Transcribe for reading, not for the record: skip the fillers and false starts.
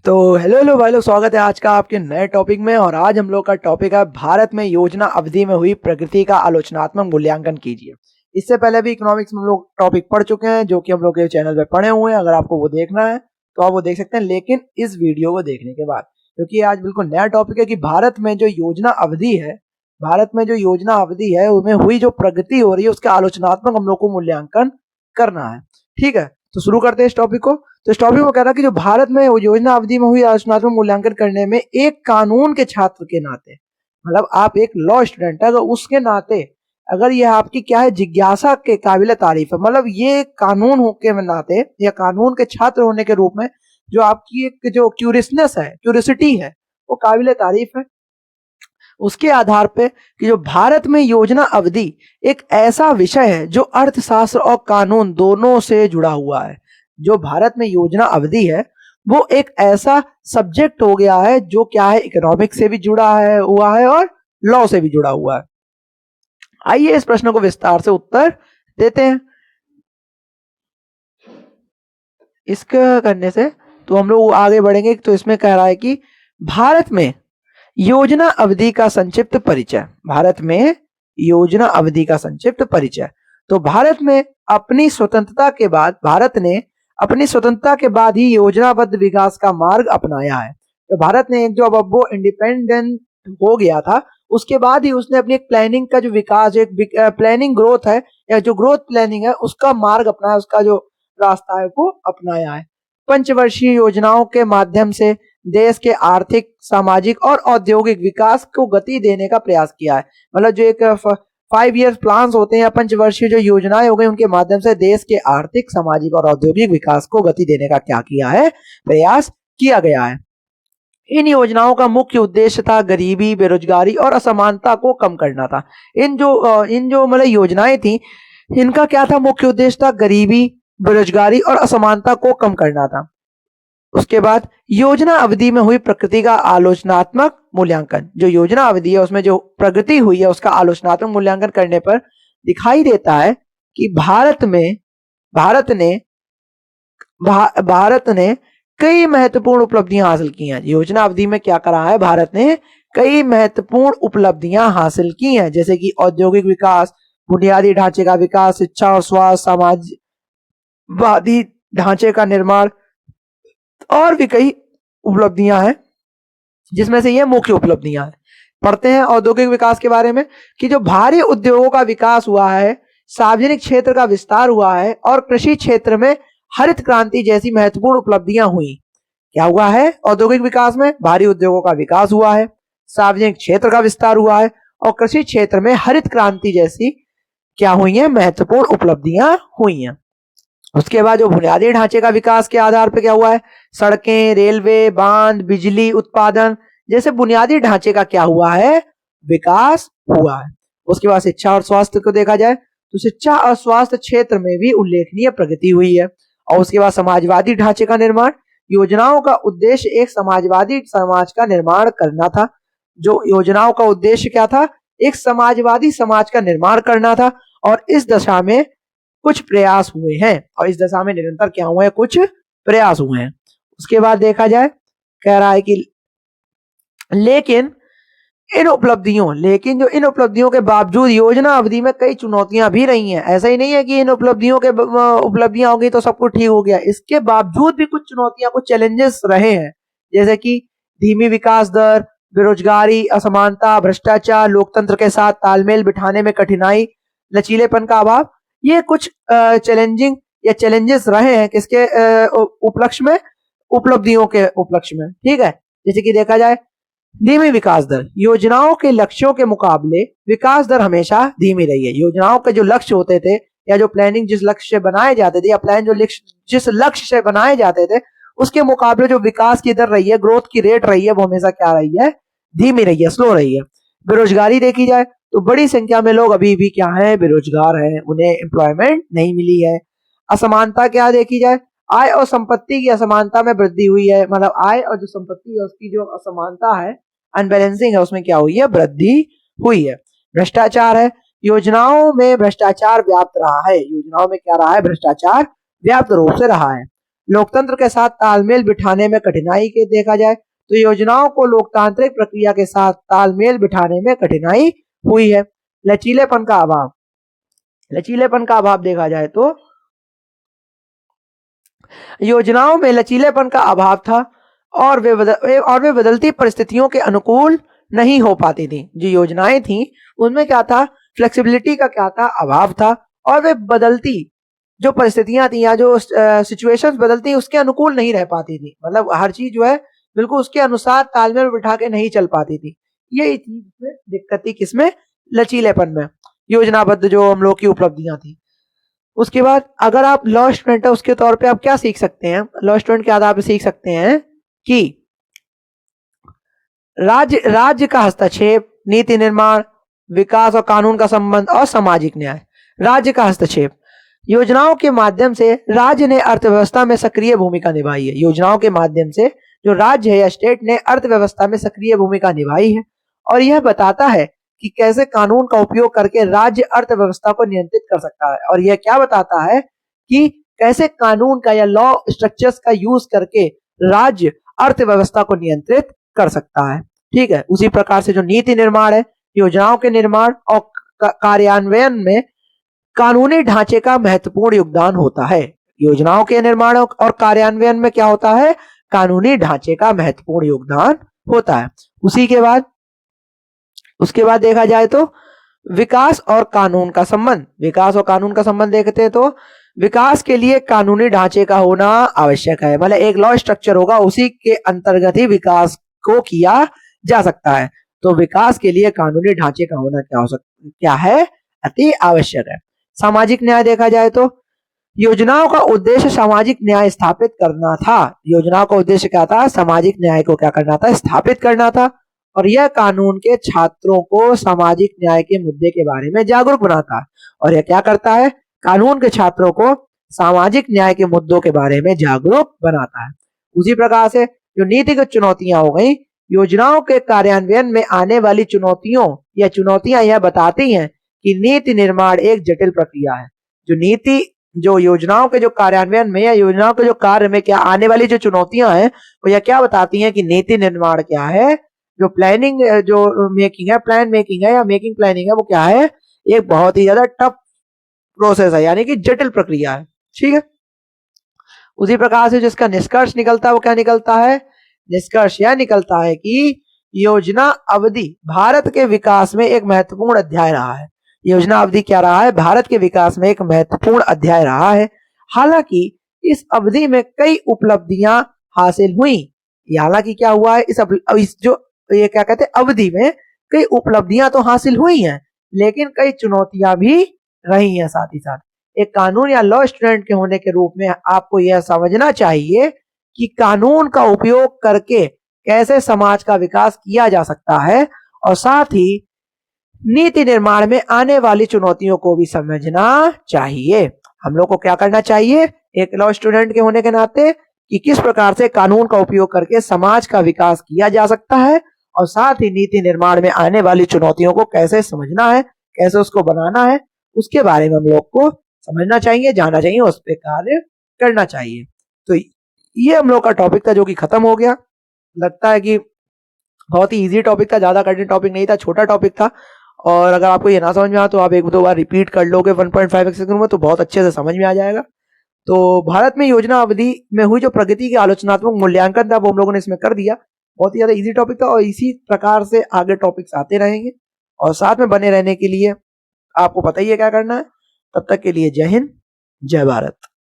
तो hello hello भाई लोग, स्वागत है आज का आपके नए टॉपिक में। और आज हम लोग का टॉपिक है भारत में योजना अवधि में हुई प्रगति का आलोचनात्मक मूल्यांकन कीजिए। इससे पहले भी इकोनॉमिक्स में हम लोग टॉपिक पढ़ चुके हैं, जो कि हम लोग के चैनल पे पढ़े हुए हैं। अगर आपको वो देखना है तो आप वो देख सकते हैं, लेकिन इस वीडियो को देखने के बाद, क्योंकि आज बिल्कुल नया टॉपिक है कि भारत में जो योजना अवधि है, भारत में जो योजना अवधि है उसमें हुई जो प्रगति हो रही है उसका आलोचनात्मक हम लोग को मूल्यांकन करना है। ठीक है, तो शुरू करते हैं इस टॉपिक को। तो इस टॉपिक में कह रहा है कि जो भारत में योजना अवधि में हुई आलोचनात्मक मूल्यांकन करने में एक कानून के छात्र के नाते, मतलब आप एक लॉ स्टूडेंट है, तो उसके नाते अगर यह आपकी क्या है, जिज्ञासा के काबिल तारीफ है, मतलब ये कानून के नाते या कानून के छात्र होने के रूप में जो आपकी एक जो क्यूरियसनेस है, क्यूरियोसिटी है, वो काबिल तारीफ है। उसके आधार पे कि जो भारत में योजना अवधि एक ऐसा विषय है जो अर्थशास्त्र और कानून दोनों से जुड़ा हुआ है। जो भारत में योजना अवधि है वो एक ऐसा सब्जेक्ट हो गया है जो क्या है, इकोनॉमिक्स से भी जुड़ा है हुआ है और लॉ से भी जुड़ा हुआ है। आइए इस प्रश्न को विस्तार से उत्तर देते हैं। इसका करने से तो हम लोग आगे बढ़ेंगे। तो इसमें कह रहा है कि भारत में योजना अवधि का संक्षिप्त परिचय, भारत में योजना अवधि का संक्षिप्त परिचय। तो भारत में अपनी स्वतंत्रता के बाद, भारत ने अपनी स्वतंत्रता के बाद ही योजनाबद्ध विकास का मार्ग अपनाया है। तो भारत ने एक जो अब वो इंडिपेंडेंट हो गया था उसके बाद ही उसने अपनी एक प्लानिंग का जो विकास, एक प्लानिंग ग्रोथ है या जो ग्रोथ प्लानिंग है उसका मार्ग अपनाया, उसका जो रास्ता है वो अपनाया है। पंचवर्षीय योजनाओं के माध्यम से देश के आर्थिक, सामाजिक और औद्योगिक विकास को गति देने का प्रयास किया है। मतलब जो एक 5 ईयर प्लान होते हैं या पंचवर्षीय जो योजनाएं हो गई, उनके माध्यम से देश के आर्थिक, सामाजिक और औद्योगिक विकास को गति देने का क्या किया है, प्रयास किया गया है। इन योजनाओं का मुख्य उद्देश्य था गरीबी, बेरोजगारी और असमानता को कम करना था। इन जो मतलब योजनाएं थी, इनका क्या था, मुख्य उद्देश्य था गरीबी, बेरोजगारी और असमानता को कम करना था। उसके बाद योजना अवधि में हुई प्रगति का आलोचनात्मक मूल्यांकन, जो योजना अवधि है उसमें जो प्रगति हुई है उसका आलोचनात्मक मूल्यांकन करने पर दिखाई देता है कि भारत ने कई महत्वपूर्ण उपलब्धियां हासिल की हैं। योजना अवधि में क्या करा है, भारत ने कई महत्वपूर्ण उपलब्धियां हासिल की हैं, जैसे कि औद्योगिक विकास, बुनियादी ढांचे का विकास, शिक्षा और स्वास्थ्य, समाजवादी ढांचे का निर्माण और भी कई उपलब्धियां हैं, जिसमें से ये मुख्य उपलब्धियां हैं। पढ़ते हैं औद्योगिक विकास के बारे में कि जो भारी उद्योगों का विकास हुआ है, सार्वजनिक क्षेत्र का विस्तार हुआ है और कृषि क्षेत्र में हरित क्रांति जैसी महत्वपूर्ण उपलब्धियां हुई। क्या हुआ है, औद्योगिक विकास में भारी उद्योगों का विकास हुआ है, सार्वजनिक क्षेत्र का विस्तार हुआ है और कृषि क्षेत्र में हरित क्रांति जैसी क्या हुई है, महत्वपूर्ण उपलब्धियां हुई हैं। उसके बाद जो बुनियादी ढांचे का विकास के आधार पर क्या हुआ है, सड़कें, रेलवे, बांध, बिजली उत्पादन जैसे बुनियादी ढांचे का क्या हुआ है, विकास हुआ है। उसके बाद शिक्षा और स्वास्थ्य को देखा जाए तो शिक्षा और स्वास्थ्य क्षेत्र में भी उल्लेखनीय प्रगति हुई है। और उसके बाद समाजवादी ढांचे का निर्माण, योजनाओं का उद्देश्य एक समाजवादी समाज का निर्माण करना था। जो योजनाओं का उद्देश्य क्या था, एक समाजवादी समाज का निर्माण करना था और इस दशा में कुछ प्रयास हुए हैं और इस दशा में निरंतर क्या हुए हैं, कुछ प्रयास हुए हैं। उसके बाद देखा जाए, कह रहा है कि लेकिन जो इन उपलब्धियों के बावजूद योजना अवधि में कई चुनौतियां भी रही हैं। ऐसा ही नहीं है कि इन उपलब्धियां हो गई तो सब कुछ ठीक हो गया, इसके बावजूद भी कुछ चुनौतियां, कुछ चैलेंजेस रहे हैं, जैसे कि धीमी विकास दर, बेरोजगारी, असमानता, भ्रष्टाचार, लोकतंत्र के साथ तालमेल बिठाने में कठिनाई, लचीलेपन का अभाव। ये कुछ चैलेंजिंग या चैलेंजेस रहे हैं किसके उपलक्ष्य में, उपलब्धियों के उपलक्ष्य में। ठीक है, जैसे कि देखा जाए धीमी विकास दर, योजनाओं के लक्ष्यों के मुकाबले विकास दर हमेशा धीमी रही है। योजनाओं के जो लक्ष्य होते थे या जो प्लानिंग जिस लक्ष्य से बनाए जाते थे या प्लान जो जिस लक्ष्य से बनाए जाते थे उसके मुकाबले जो विकास की दर रही है, ग्रोथ की रेट रही है, वो हमेशा क्या रही है, धीमी रही है, स्लो रही है। बेरोजगारी देखी जाए तो बड़ी संख्या में लोग अभी भी क्या है, बेरोजगार हैं, उन्हें एम्प्लॉयमेंट नहीं मिली है। असमानता क्या देखी जाए, आय और संपत्ति की असमानता में वृद्धि हुई है, मतलब आय और जो संपत्ति है उसकी जो असमानता है, अनबैलेंसिंग है, उसमें क्या हुई है, वृद्धि हुई है। भ्रष्टाचार है, योजनाओं में भ्रष्टाचार व्याप्त रहा है, योजनाओं में क्या रहा है, भ्रष्टाचार व्याप्त रूप से रहा है। लोकतंत्र के साथ तालमेल बिठाने में कठिनाई के देखा जाए तो योजनाओं को लोकतांत्रिक प्रक्रिया के साथ तालमेल बिठाने में कठिनाई हुई है। लचीलेपन का अभाव, लचीलेपन का अभाव देखा जाए तो योजनाओं में लचीलेपन का अभाव था और वे बदलती परिस्थितियों के अनुकूल नहीं हो पाती थी। जो योजनाएं थी उनमें क्या था, फ्लेक्सिबिलिटी का क्या था, अभाव था, और वे बदलती जो परिस्थितियां थी या जो सिचुएशंस बदलती उसके अनुकूल नहीं रह पाती थी। मतलब हर चीज जो है बिल्कुल उसके अनुसार तालमेल बिठा के नहीं चल पाती थी। ये चीज में दिक्कत थी, किसमें, लचीलेपन में, योजनाबद्ध जो हम लोग की उपलब्धियां थी। उसके बाद अगर आप लॉ स्टूडेंट है उसके तौर पे आप क्या सीख सकते हैं, लॉ स्टूडेंट के आधार पे सीख सकते हैं कि राज्य का हस्तक्षेप, नीति निर्माण, विकास और कानून का संबंध और सामाजिक न्याय। राज्य का हस्तक्षेप, योजनाओं के माध्यम से राज्य ने अर्थव्यवस्था में सक्रिय भूमिका निभाई है। योजनाओं के माध्यम से जो राज्य है या स्टेट ने अर्थव्यवस्था में सक्रिय भूमिका निभाई है और यह बताता है कि कैसे कानून का उपयोग करके राज्य अर्थव्यवस्था को नियंत्रित कर सकता है। और यह क्या बताता है कि कैसे कानून का या लॉ स्ट्रक्चर्स का यूज करके राज्य अर्थव्यवस्था को नियंत्रित कर सकता है। ठीक है, उसी प्रकार से जो नीति निर्माण है, योजनाओं के निर्माण और कार्यान्वयन में कानूनी ढांचे का महत्वपूर्ण योगदान होता है। योजनाओं के निर्माण और कार्यान्वयन में क्या होता है, कानूनी ढांचे का महत्वपूर्ण योगदान होता है। उसके बाद देखा जाए तो विकास और कानून का संबंध, विकास और कानून का संबंध देखते हैं तो विकास के लिए कानूनी ढांचे का होना आवश्यक है। मतलब एक लॉ स्ट्रक्चर होगा, उसी के अंतर्गत ही विकास को किया जा सकता है। तो विकास के लिए कानूनी ढांचे का होना क्या है, अति आवश्यक है। सामाजिक न्याय देखा जाए तो योजनाओं का उद्देश्य सामाजिक न्याय स्थापित करना था। योजनाओं का उद्देश्य क्या था, सामाजिक न्याय को क्या करना था, स्थापित करना था। और यह कानून के छात्रों को सामाजिक न्याय के मुद्दे के बारे में जागरूक बनाता है। और यह क्या करता है, कानून के छात्रों को सामाजिक न्याय के मुद्दों के बारे में जागरूक बनाता है। उसी प्रकार से जो नीतिगत चुनौतियां हो गई, योजनाओं के कार्यान्वयन में आने वाली चुनौतियां यह बताती हैं कि नीति निर्माण एक जटिल प्रक्रिया है। जो योजनाओं के जो कार्यान्वयन में या योजनाओं के जो कार्य में क्या आने वाली जो चुनौतियां हैं वो यह क्या बताती हैं कि नीति निर्माण क्या है, जो प्लानिंग, जो मेकिंग है, प्लान मेकिंग है या मेकिंग प्लानिंग है, वो क्या है, एक बहुत ही ज्यादा टफ प्रोसेस है, यानी कि जटिल प्रक्रिया है। ठीक है, उसी प्रकार से जिसका निष्कर्ष निकलता है वो क्या निकलता है, निष्कर्ष यह निकलता है कि योजना अवधि भारत के विकास में एक महत्वपूर्ण अध्याय रहा है। योजना अवधि क्या रहा है, भारत के विकास में एक महत्वपूर्ण अध्याय रहा है। हालांकि इस अवधि में कई उपलब्धियां हासिल हुई। हालांकि क्या हुआ है, इस जो ये क्या कहते हैं, अवधि में कई उपलब्धियां तो हासिल हुई हैं, लेकिन कई चुनौतियां भी रही हैं साथ ही साथ। एक कानून या लॉ स्टूडेंट के होने के रूप में आपको यह समझना चाहिए कि कानून का उपयोग करके कैसे समाज का विकास किया जा सकता है और साथ ही नीति निर्माण में आने वाली चुनौतियों को भी समझना चाहिए। हम लोग को क्या करना चाहिए एक लॉ स्टूडेंट के होने के नाते, कि किस प्रकार से कानून का उपयोग करके समाज का विकास किया जा सकता है और साथ ही नीति निर्माण में आने वाली चुनौतियों को कैसे समझना है, कैसे उसको बनाना है, उसके बारे में हम लोग को समझना चाहिए, जानना चाहिए, उस पर कार्य करना चाहिए। तो ये हम लोग का टॉपिक था जो कि खत्म हो गया। लगता है कि बहुत ही इजी टॉपिक था, ज्यादा कठिन टॉपिक नहीं था, छोटा टॉपिक था। और अगर आपको ये ना समझ में आया तो आप एक दो बार रिपीट कर लोगे 1.5 सेकंड में, तो बहुत अच्छे से समझ में आ जाएगा। तो भारत में योजना अवधि में हुई जो प्रगति की आलोचनात्मक मूल्यांकन था वो हम लोगों ने इसमें कर दिया। बहुत ही ज्यादा इजी टॉपिक था और इसी प्रकार से आगे टॉपिक्स आते रहेंगे और साथ में बने रहने के लिए आपको पता ही है क्या करना है। तब तक के लिए जय हिंद, जय भारत।